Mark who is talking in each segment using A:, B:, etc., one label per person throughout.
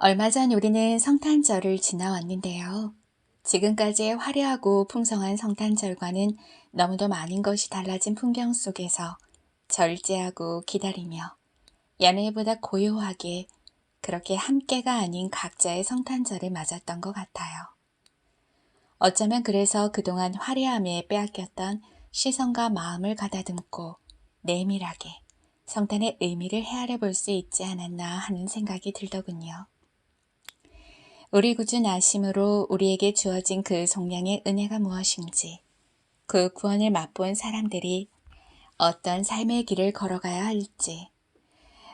A: 얼마 전 우리는 성탄절을 지나왔는데요. 지금까지의 화려하고 풍성한 성탄절과는 너무도 많은 것이 달라진 풍경 속에서 절제하고 기다리며 연애보다 고요하게 그렇게 함께가 아닌 각자의 성탄절을 맞았던 것 같아요. 어쩌면 그래서 그동안 화려함에 빼앗겼던 시선과 마음을 가다듬고 내밀하게 성탄의 의미를 헤아려 볼 수 있지 않았나 하는 생각이 들더군요. 우리 구주 나심으로 우리에게 주어진 그 속량의 은혜가 무엇인지, 그 구원을 맛본 사람들이 어떤 삶의 길을 걸어가야 할지,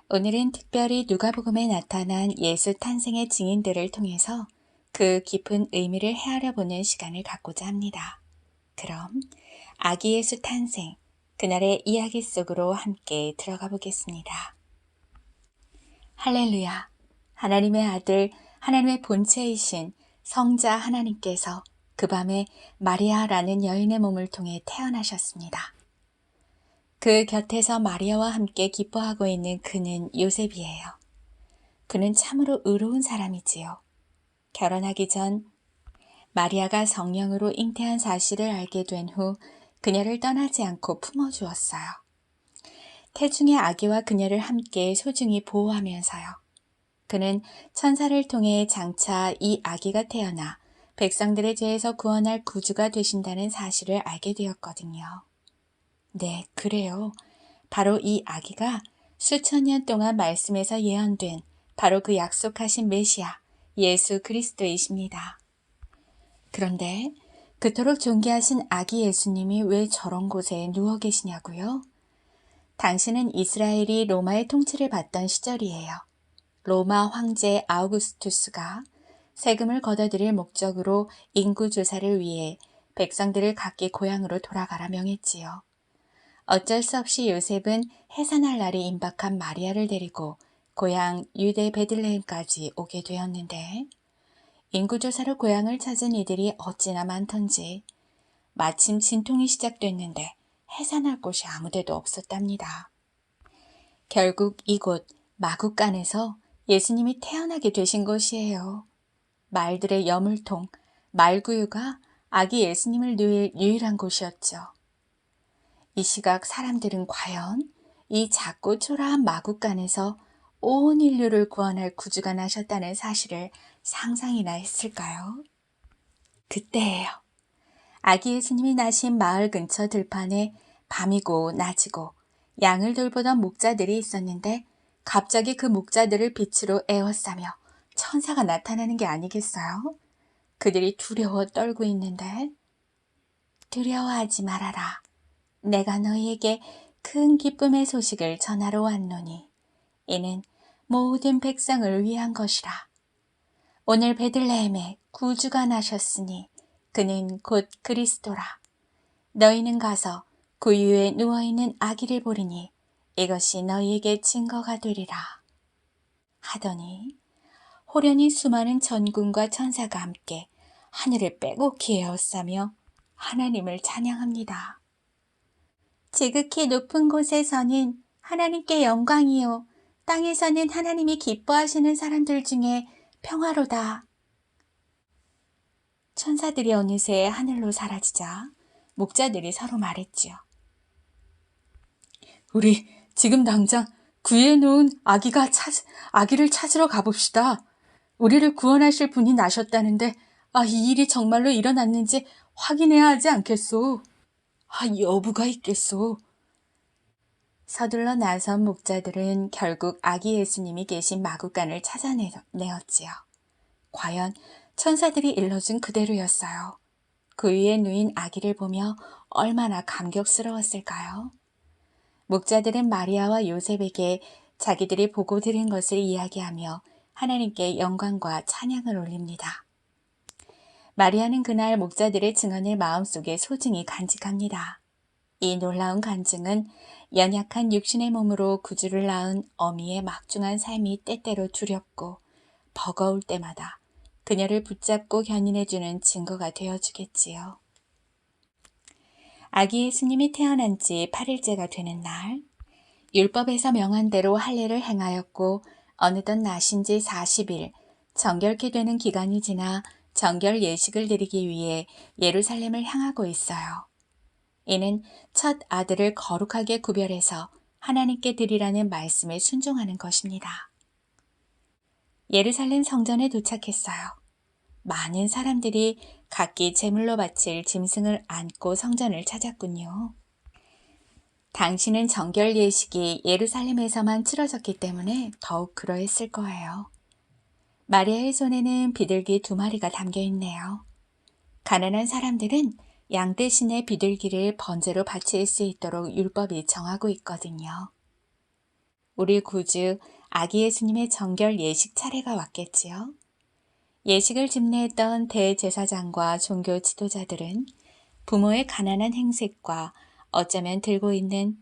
A: 오늘은 특별히 누가복음에 나타난 예수 탄생의 증인들을 통해서 그 깊은 의미를 헤아려보는 시간을 갖고자 합니다. 그럼 아기 예수 탄생, 그날의 이야기 속으로 함께 들어가 보겠습니다. 할렐루야! 하나님의 아들, 하나님의 본체이신 성자 하나님께서 그 밤에 마리아라는 여인의 몸을 통해 태어나셨습니다. 그 곁에서 마리아와 함께 기뻐하고 있는 그는 요셉이에요. 그는 참으로 의로운 사람이지요. 결혼하기 전 마리아가 성령으로 잉태한 사실을 알게 된 후 그녀를 떠나지 않고 품어주었어요. 태중의 아기와 그녀를 함께 소중히 보호하면서요. 그는 천사를 통해 장차 이 아기가 태어나 백성들의 죄에서 구원할 구주가 되신다는 사실을 알게 되었거든요. 네, 그래요. 바로 이 아기가 수천 년 동안 말씀에서 예언된 바로 그 약속하신 메시아, 예수 그리스도이십니다. 그런데 그토록 존귀하신 아기 예수님이 왜 저런 곳에 누워 계시냐고요? 당시는 이스라엘이 로마의 통치를 받던 시절이에요. 로마 황제 아우구스투스가 세금을 걷어들일 목적으로 인구 조사를 위해 백성들을 각기 고향으로 돌아가라 명했지요. 어쩔 수 없이 요셉은 해산할 날이 임박한 마리아를 데리고 고향 유대 베들레헴까지 오게 되었는데 인구조사로 고향을 찾은 이들이 어찌나 많던지 마침 진통이 시작됐는데 해산할 곳이 아무데도 없었답니다. 결국 이곳 마굿간에서 예수님이 태어나게 되신 곳이에요. 말들의 여물통, 말구유가 아기 예수님을 누일 유일한 곳이었죠. 이 시각 사람들은 과연 이 작고 초라한 마굿간에서 온 인류를 구원할 구주가 나셨다는 사실을 상상이나 했을까요? 그때예요. 아기 예수님이 나신 마을 근처 들판에 밤이고 낮이고 양을 돌보던 목자들이 있었는데 갑자기 그 목자들을 빛으로 에워싸며 천사가 나타나는 게 아니겠어요? 그들이 두려워 떨고 있는데 두려워하지 말아라. 내가 너희에게 큰 기쁨의 소식을 전하러 왔노니 이는 모든 백성을 위한 것이라. 오늘 베들레헴에 구주가 나셨으니 그는 곧 그리스도라. 너희는 가서 구유에 누워있는 아기를 보리니 이것이 너희에게 증거가 되리라. 하더니 호련히 수많은 전군과 천사가 함께 하늘을 빼곡히 에워싸며 하나님을 찬양합니다. 지극히 높은 곳에서는 하나님께 영광이요 땅에서는 하나님이 기뻐하시는 사람들 중에 평화로다. 천사들이 어느새 하늘로 사라지자 목자들이 서로 말했지요. 우리 지금 당장 구해놓은 아기를 찾으러 가봅시다. 우리를 구원하실 분이 나셨다는데 이 일이 정말로 일어났는지 확인해야 하지 않겠소? 여부가 있겠소? 서둘러 나선 목자들은 결국 아기 예수님이 계신 마굿간을 찾아내었지요. 과연 천사들이 일러준 그대로였어요. 그 위에 누인 아기를 보며 얼마나 감격스러웠을까요? 목자들은 마리아와 요셉에게 자기들이 보고 들은 것을 이야기하며 하나님께 영광과 찬양을 올립니다. 마리아는 그날 목자들의 증언을 마음속에 소중히 간직합니다. 이 놀라운 간증은 연약한 육신의 몸으로 구주를 낳은 어미의 막중한 삶이 때때로 두렵고 버거울 때마다 그녀를 붙잡고 견인해주는 증거가 되어주겠지요. 아기 예수님이 태어난 지 8일째가 되는 날, 율법에서 명한 대로 할례를 행하였고 어느덧 나신 지 40일, 정결케 되는 기간이 지나 정결 예식을 드리기 위해 예루살렘을 향하고 있어요. 이는 첫 아들을 거룩하게 구별해서 하나님께 드리라는 말씀에 순종하는 것입니다. 예루살렘 성전에 도착했어요. 많은 사람들이 각기 제물로 바칠 짐승을 안고 성전을 찾았군요. 당시는 정결 예식이 예루살렘에서만 치러졌기 때문에 더욱 그러했을 거예요. 마리아의 손에는 비둘기 2마리가 담겨 있네요. 가난한 사람들은 양 대신에 비둘기를 번제로 바칠 수 있도록 율법이 정하고 있거든요. 우리 구주 아기 예수님의 정결 예식 차례가 왔겠지요. 예식을 집례했던 대제사장과 종교 지도자들은 부모의 가난한 행색과 어쩌면 들고 있는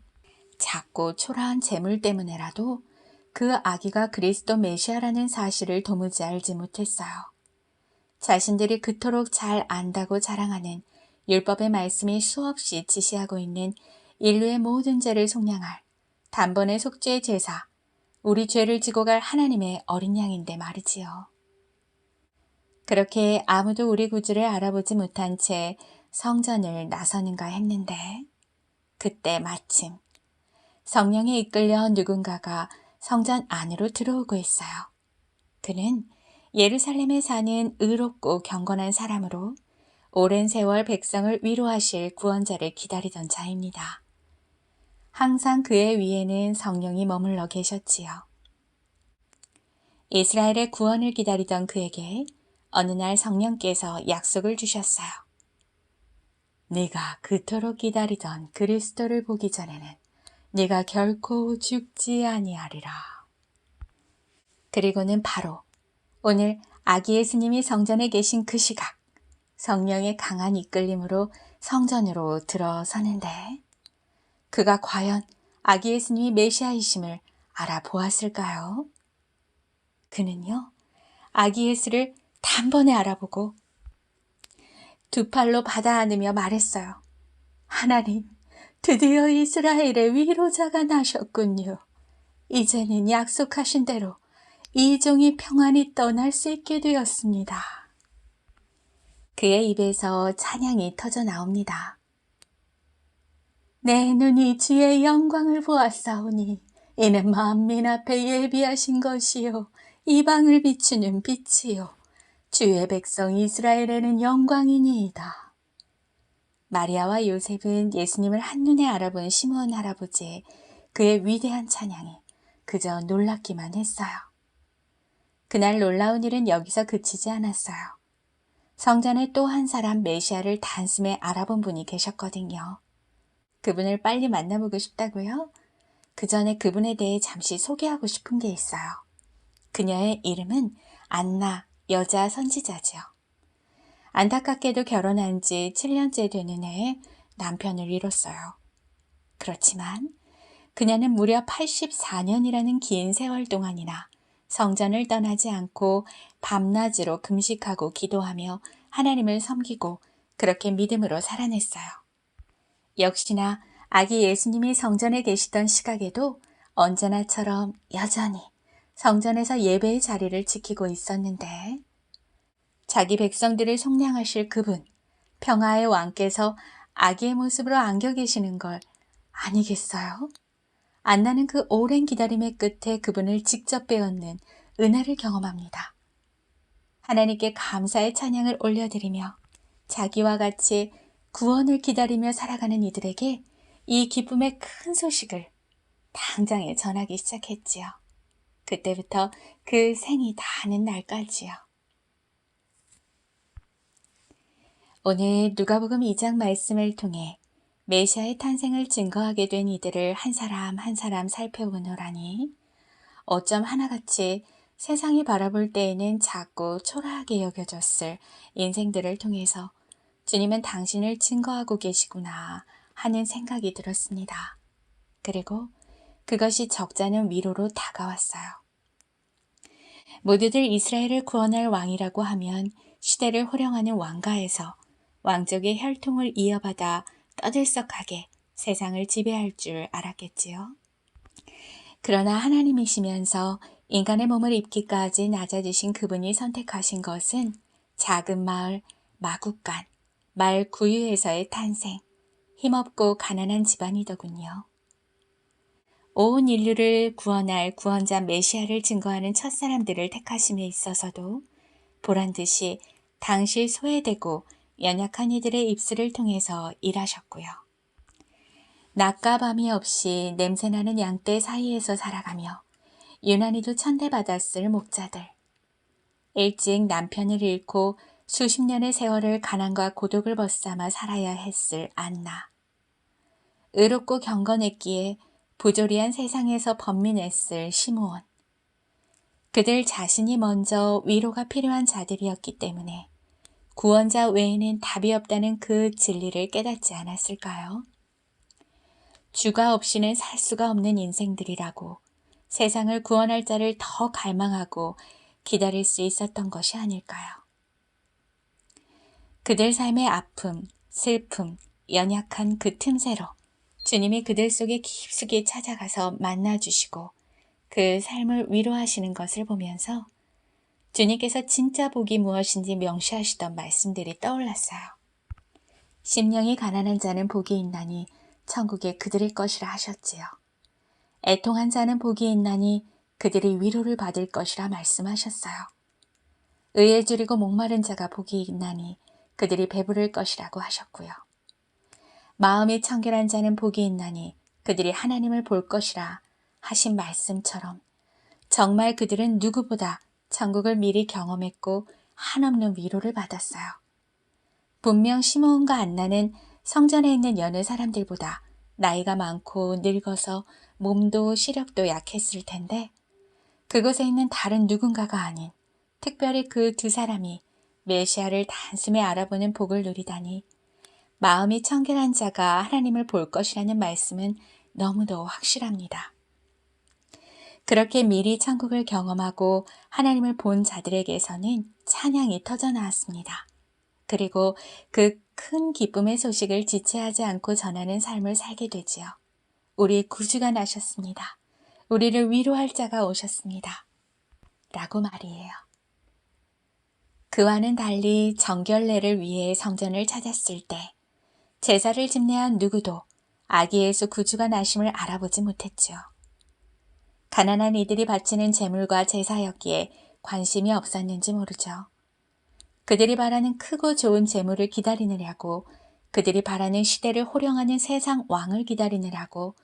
A: 작고 초라한 재물 때문에라도 그 아기가 그리스도 메시아라는 사실을 도무지 알지 못했어요. 자신들이 그토록 잘 안다고 자랑하는 율법의 말씀이 수없이 지시하고 있는 인류의 모든 죄를 속량할 단번에 속죄의 제사, 우리 죄를 지고 갈 하나님의 어린 양인데 말이지요. 그렇게 아무도 우리 구주를 알아보지 못한 채 성전을 나서는가 했는데 그때 마침 성령에 이끌려 누군가가 성전 안으로 들어오고 있어요. 그는 예루살렘에 사는 의롭고 경건한 사람으로 오랜 세월 백성을 위로하실 구원자를 기다리던 자입니다. 항상 그의 위에는 성령이 머물러 계셨지요. 이스라엘의 구원을 기다리던 그에게 어느 날 성령께서 약속을 주셨어요. 네가 그토록 기다리던 그리스도를 보기 전에는 네가 결코 죽지 아니하리라. 그리고는 바로 오늘 아기 예수님이 성전에 계신 그 시각 성령의 강한 이끌림으로 성전으로 들어서는데 그가 과연 아기 예수님이 메시아이심을 알아보았을까요? 그는요, 아기 예수를 단번에 알아보고 2팔로 받아 안으며 말했어요. 하나님, 드디어 이스라엘의 위로자가 나셨군요. 이제는 약속하신 대로 이 종이 평안히 떠날 수 있게 되었습니다. 그의 입에서 찬양이 터져 나옵니다. 내 눈이 주의 영광을 보았사오니 이는 만민 앞에 예비하신 것이요 이방을 비추는 빛이요 주의 백성 이스라엘에는 영광이니이다. 마리아와 요셉은 예수님을 한눈에 알아본 시므온 할아버지의 그의 위대한 찬양에 그저 놀랍기만 했어요. 그날 놀라운 일은 여기서 그치지 않았어요. 성전에 또 한 사람 메시아를 단숨에 알아본 분이 계셨거든요. 그분을 빨리 만나보고 싶다고요? 그 전에 그분에 대해 잠시 소개하고 싶은 게 있어요. 그녀의 이름은 안나, 여자 선지자지요. 안타깝게도 결혼한 지 7년째 되는 해에 남편을 잃었어요. 그렇지만 그녀는 무려 84년이라는 긴 세월 동안이나 성전을 떠나지 않고 밤낮으로 금식하고 기도하며 하나님을 섬기고 그렇게 믿음으로 살아냈어요. 역시나 아기 예수님이 성전에 계시던 시각에도 언제나처럼 여전히 성전에서 예배의 자리를 지키고 있었는데 자기 백성들을 속량하실 그분, 평화의 왕께서 아기의 모습으로 안겨 계시는 걸 아니겠어요? 안나는 그 오랜 기다림의 끝에 그분을 직접 배웠는 은혜를 경험합니다. 하나님께 감사의 찬양을 올려드리며 자기와 같이 구원을 기다리며 살아가는 이들에게 이 기쁨의 큰 소식을 당장에 전하기 시작했지요. 그때부터 그 생이 다하는 날까지요. 오늘 누가복음 2장 말씀을 통해 메시아의 탄생을 증거하게 된 이들을 한 사람 한 사람 살펴보노라니 어쩜 하나같이 세상이 바라볼 때에는 작고 초라하게 여겨졌을 인생들을 통해서 주님은 당신을 증거하고 계시구나 하는 생각이 들었습니다. 그리고 그것이 적잖은 위로로 다가왔어요. 모두들 이스라엘을 구원할 왕이라고 하면 시대를 호령하는 왕가에서 왕족의 혈통을 이어받아 떠들썩하게 세상을 지배할 줄 알았겠지요. 그러나 하나님이시면서 인간의 몸을 입기까지 낮아지신 그분이 선택하신 것은 작은 마을 마국간, 말 구유에서의 탄생, 힘없고 가난한 집안이더군요. 온 인류를 구원할 구원자 메시아를 증거하는 첫사람들을 택하심에 있어서도 보란듯이 당시 소외되고 연약한 이들의 입술을 통해서 일하셨고요. 낮과 밤이 없이 냄새나는 양떼 사이에서 살아가며 유난히도 천대받았을 목자들. 일찍 남편을 잃고 수십 년의 세월을 가난과 고독을 벗삼아 살아야 했을 안나. 의롭고 경건했기에 부조리한 세상에서 번민했을 시므온. 그들 자신이 먼저 위로가 필요한 자들이었기 때문에 구원자 외에는 답이 없다는 그 진리를 깨닫지 않았을까요? 주가 없이는 살 수가 없는 인생들이라고 세상을 구원할 자를 더 갈망하고 기다릴 수 있었던 것이 아닐까요? 그들 삶의 아픔, 슬픔, 연약한 그 틈새로 주님이 그들 속에 깊숙이 찾아가서 만나주시고 그 삶을 위로하시는 것을 보면서 주님께서 진짜 복이 무엇인지 명시하시던 말씀들이 떠올랐어요. 심령이 가난한 자는 복이 있나니 천국에 그들의 것이라 하셨지요. 애통한 자는 복이 있나니 그들이 위로를 받을 것이라 말씀하셨어요. 의에 줄이고 목마른 자가 복이 있나니 그들이 배부를 것이라고 하셨고요. 마음이 청결한 자는 복이 있나니 그들이 하나님을 볼 것이라 하신 말씀처럼 정말 그들은 누구보다 천국을 미리 경험했고 한없는 위로를 받았어요. 분명 시므온과 안나는 성전에 있는 여느 사람들보다 나이가 많고 늙어서 몸도 시력도 약했을 텐데 그곳에 있는 다른 누군가가 아닌 특별히 그 두 사람이 메시아를 단숨에 알아보는 복을 누리다니 마음이 청결한 자가 하나님을 볼 것이라는 말씀은 너무도 확실합니다. 그렇게 미리 천국을 경험하고 하나님을 본 자들에게서는 찬양이 터져나왔습니다. 그리고 그 큰 기쁨의 소식을 지체하지 않고 전하는 삶을 살게 되지요. 우리의 구주가 나셨습니다. 우리를 위로할 자가 오셨습니다. 라고 말이에요. 그와는 달리 정결례를 위해 성전을 찾았을 때 제사를 집례한 누구도 아기 예수 구주가 나심을 알아보지 못했지요. 가난한 이들이 바치는 제물과 제사였기에 관심이 없었는지 모르죠. 그들이 바라는 크고 좋은 제물을 기다리느냐고, 그들이 바라는 시대를 호령하는 세상 왕을 기다리느냐고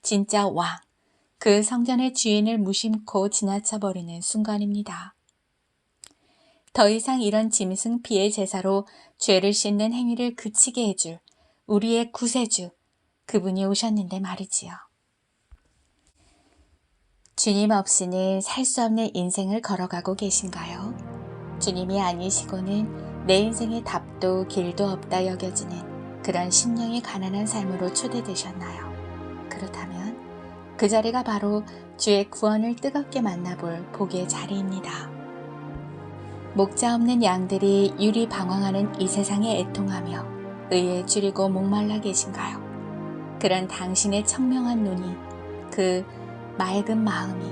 A: 진짜 왕, 그 성전의 주인을 무심코 지나쳐버리는 순간입니다. 더 이상 이런 짐승 피의 제사로 죄를 씻는 행위를 그치게 해줄 우리의 구세주, 그분이 오셨는데 말이지요. 주님 없이는 살 수 없는 인생을 걸어가고 계신가요? 주님이 아니시고는 내 인생의 답도 길도 없다 여겨지는 그런 심령이 가난한 삶으로 초대되셨나요? 그렇다면 그 자리가 바로 주의 구원을 뜨겁게 만나볼 복의 자리입니다. 목자 없는 양들이 유리 방황하는 이 세상에 애통하며 의에 줄이고 목말라 계신가요? 그런 당신의 청명한 눈이, 그 맑은 마음이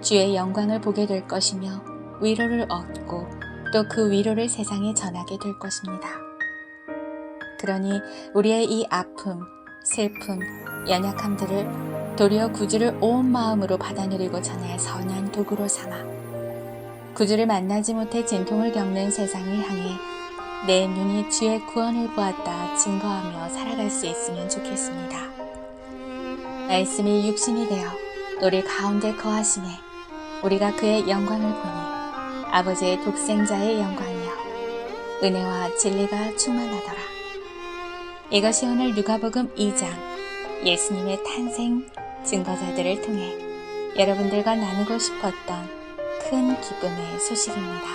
A: 주의 영광을 보게 될 것이며 위로를 얻고 또 그 위로를 세상에 전하게 될 것입니다. 그러니 우리의 이 아픔, 슬픔, 연약함들을 도리어 구주를 온 마음으로 받아 누리고 전할 선한 도구로 삼아 구주를 만나지 못해 진통을 겪는 세상을 향해 내 눈이 주의 구원을 보았다 증거하며 살아갈 수 있으면 좋겠습니다. 말씀이 육신이 되어 우리 가운데 거하심에 우리가 그의 영광을 보니 아버지의 독생자의 영광이여 은혜와 진리가 충만하더라. 이것이 오늘 누가복음 2장 예수님의 탄생 증거자들을 통해 여러분들과 나누고 싶었던 큰 기쁨의 소식입니다.